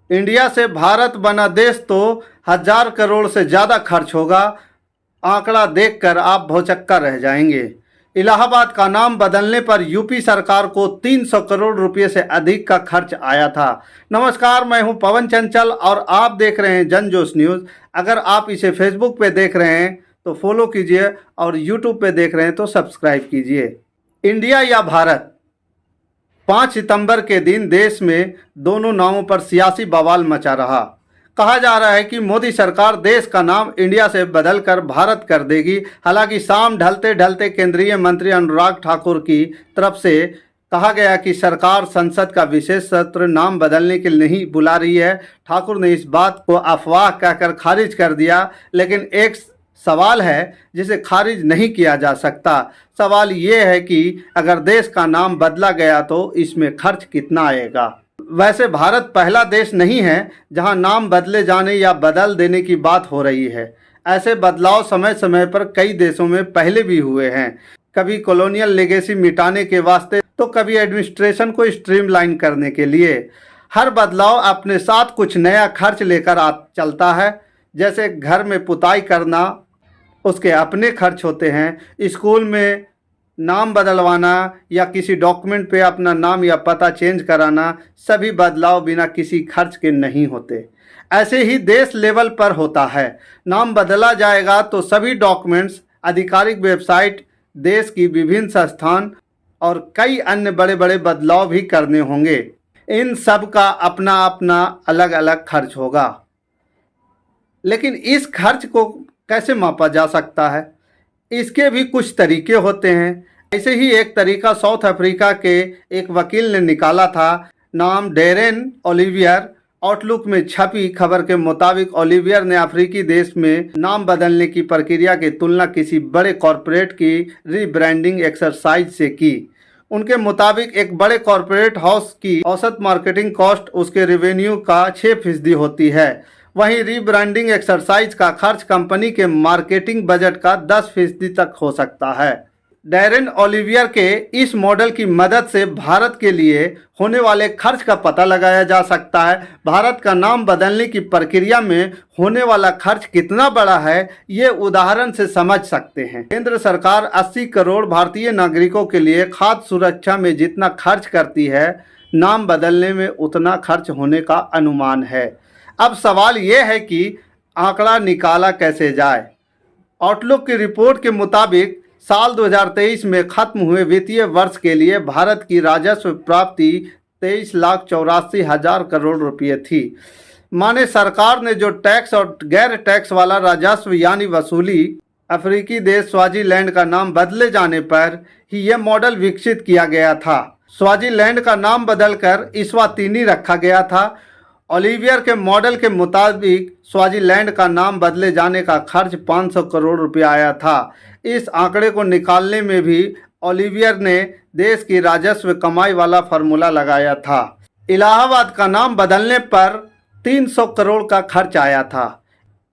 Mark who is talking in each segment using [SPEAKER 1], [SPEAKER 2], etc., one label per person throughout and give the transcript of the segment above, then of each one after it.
[SPEAKER 1] India से भारत बना देश तो 1000 करोड़ से ज़्यादा खर्च होगा। आंकड़ा देखकर आप भौचक्का रह जाएंगे। इलाहाबाद का नाम बदलने पर यूपी सरकार को 300 करोड़ रुपए से अधिक का खर्च आया था। नमस्कार, मैं हूं पवन चंचल और आप देख रहे हैं जनजोश न्यूज़। अगर आप इसे फेसबुक पे देख रहे हैं तो फॉलो कीजिए और यूट्यूब पे देख रहे हैं तो सब्सक्राइब कीजिए। इंडिया या भारत, 5 सितंबर के दिन देश में दोनों नामों पर सियासी बवाल मचा रहा। कहा जा रहा है कि मोदी सरकार देश का नाम इंडिया से बदलकर भारत कर देगी। हालांकि शाम ढलते ढलते केंद्रीय मंत्री अनुराग ठाकुर की तरफ से कहा गया कि सरकार संसद का विशेष सत्र नाम बदलने के लिए नहीं बुला रही है। ठाकुर ने इस बात को अफवाह कहकर खारिज कर दिया, लेकिन एक सवाल है जिसे खारिज नहीं किया जा सकता। सवाल ये है कि अगर देश का नाम बदला गया तो इसमें खर्च कितना आएगा। वैसे भारत पहला देश नहीं है जहां नाम बदले जाने या बदल देने की बात हो रही है। ऐसे बदलाव समय समय पर कई देशों में पहले भी हुए हैं, कभी कॉलोनियल लेगेसी मिटाने के वास्ते तो कभी एडमिनिस्ट्रेशन को स्ट्रीमलाइन करने के लिए। हर बदलाव अपने साथ कुछ नया खर्च लेकर चलता है। जैसे घर में पुताई करना, उसके अपने खर्च होते हैं। स्कूल में नाम बदलवाना या किसी डॉक्यूमेंट पे अपना नाम या पता चेंज कराना, सभी बदलाव बिना किसी खर्च के नहीं होते। ऐसे ही देश लेवल पर होता है। नाम बदला जाएगा तो सभी डॉक्यूमेंट्स, आधिकारिक वेबसाइट, देश की विभिन्न संस्थान और कई अन्य बड़े बड़े बदलाव भी करने होंगे। इन सब का अपना अपना अलग अलग खर्च होगा। लेकिन इस खर्च को कैसे मापा जा सकता है? इसके भी कुछ तरीके होते हैं। ऐसे ही एक तरीका साउथ अफ्रीका के एक वकील ने निकाला था। नाम डेरेन ओलिवियर। आउटलुक में छपी खबर के मुताबिक ओलिवियर ने अफ्रीकी देश में नाम बदलने की प्रक्रिया की तुलना किसी बड़े कॉरपोरेट की रीब्रांडिंग एक्सरसाइज से की। उनके मुताबिक एक बड़े कॉरपोरेट हाउस की औसत मार्केटिंग कॉस्ट उसके रेवेन्यू का 6% होती है। वहीं रीब्रांडिंग एक्सरसाइज का खर्च कंपनी के मार्केटिंग बजट का 10% तक हो सकता है। डेरेन ओलिवियर के इस मॉडल की मदद से भारत के लिए होने वाले खर्च का पता लगाया जा सकता है। भारत का नाम बदलने की प्रक्रिया में होने वाला खर्च कितना बड़ा है, ये उदाहरण से समझ सकते हैं। केंद्र सरकार 80 करोड़ भारतीय नागरिकों के लिए खाद्य सुरक्षा में जितना खर्च करती है, नाम बदलने में उतना खर्च होने का अनुमान है। अब सवाल यह है कि आंकड़ा निकाला कैसे जाए। आउटलुक की रिपोर्ट के मुताबिक साल 2023 में खत्म हुए वित्तीय वर्ष के लिए भारत की राजस्व प्राप्ति 23,84,000 करोड़ रुपये थी। माने सरकार ने जो टैक्स और गैर टैक्स वाला राजस्व यानी वसूली, अफ्रीकी देश स्वाजीलैंड का नाम बदले जाने पर ही यह मॉडल विकसित किया गया था। स्वाजीलैंड का नाम बदलकर इस्वातिनी रखा गया था। ओलिवियर के मॉडल के मुताबिक स्वाजीलैंड का नाम बदले जाने का खर्च 500 करोड़ रुपये आया था। इस आंकड़े को निकालने में भी ओलिवियर ने देश की राजस्व कमाई वाला फार्मूला लगाया था। इलाहाबाद का नाम बदलने पर 300 करोड़ का खर्च आया था।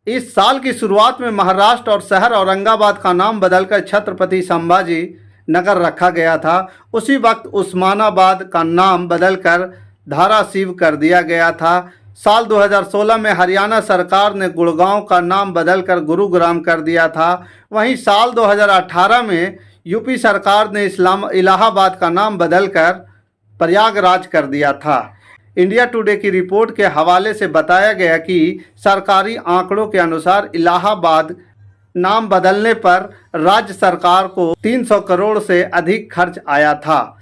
[SPEAKER 1] इस साल की शुरुआत में महाराष्ट्र और शहर औरंगाबाद का नाम बदलकर छत्रपति संभाजी नगर रखा गया था। उसी वक्त उस्मानाबाद का नाम बदलकर धाराशिव कर दिया गया था। साल 2016 में हरियाणा सरकार ने गुड़गांव का नाम बदलकर गुरुग्राम कर दिया था। वहीं साल 2018 में यूपी सरकार ने इलाहाबाद का नाम बदलकर प्रयागराज कर दिया था। इंडिया टुडे की रिपोर्ट के हवाले से बताया गया कि सरकारी आंकड़ों के अनुसार इलाहाबाद नाम बदलने पर राज्य सरकार को 300 करोड़ से अधिक खर्च आया था।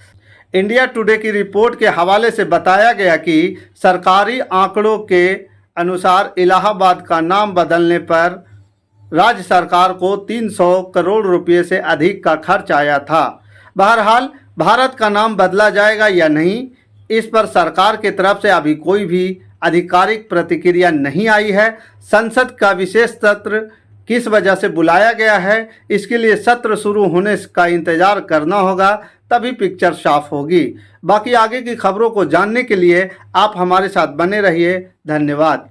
[SPEAKER 1] इंडिया टुडे की रिपोर्ट के हवाले से बताया गया कि सरकारी आंकड़ों के अनुसार इलाहाबाद का नाम बदलने पर राज्य सरकार को 300 करोड़ रुपये से अधिक का खर्च आया था। बहरहाल भारत का नाम बदला जाएगा या नहीं, इस पर सरकार की तरफ से अभी कोई भी आधिकारिक प्रतिक्रिया नहीं आई है। संसद का विशेष सत्र किस वजह से बुलाया गया है, इसके लिए सत्र शुरू होने का इंतजार करना होगा, तभी पिक्चर साफ होगी। बाकी आगे की खबरों को जानने के लिए आप हमारे साथ बने रहिए। धन्यवाद।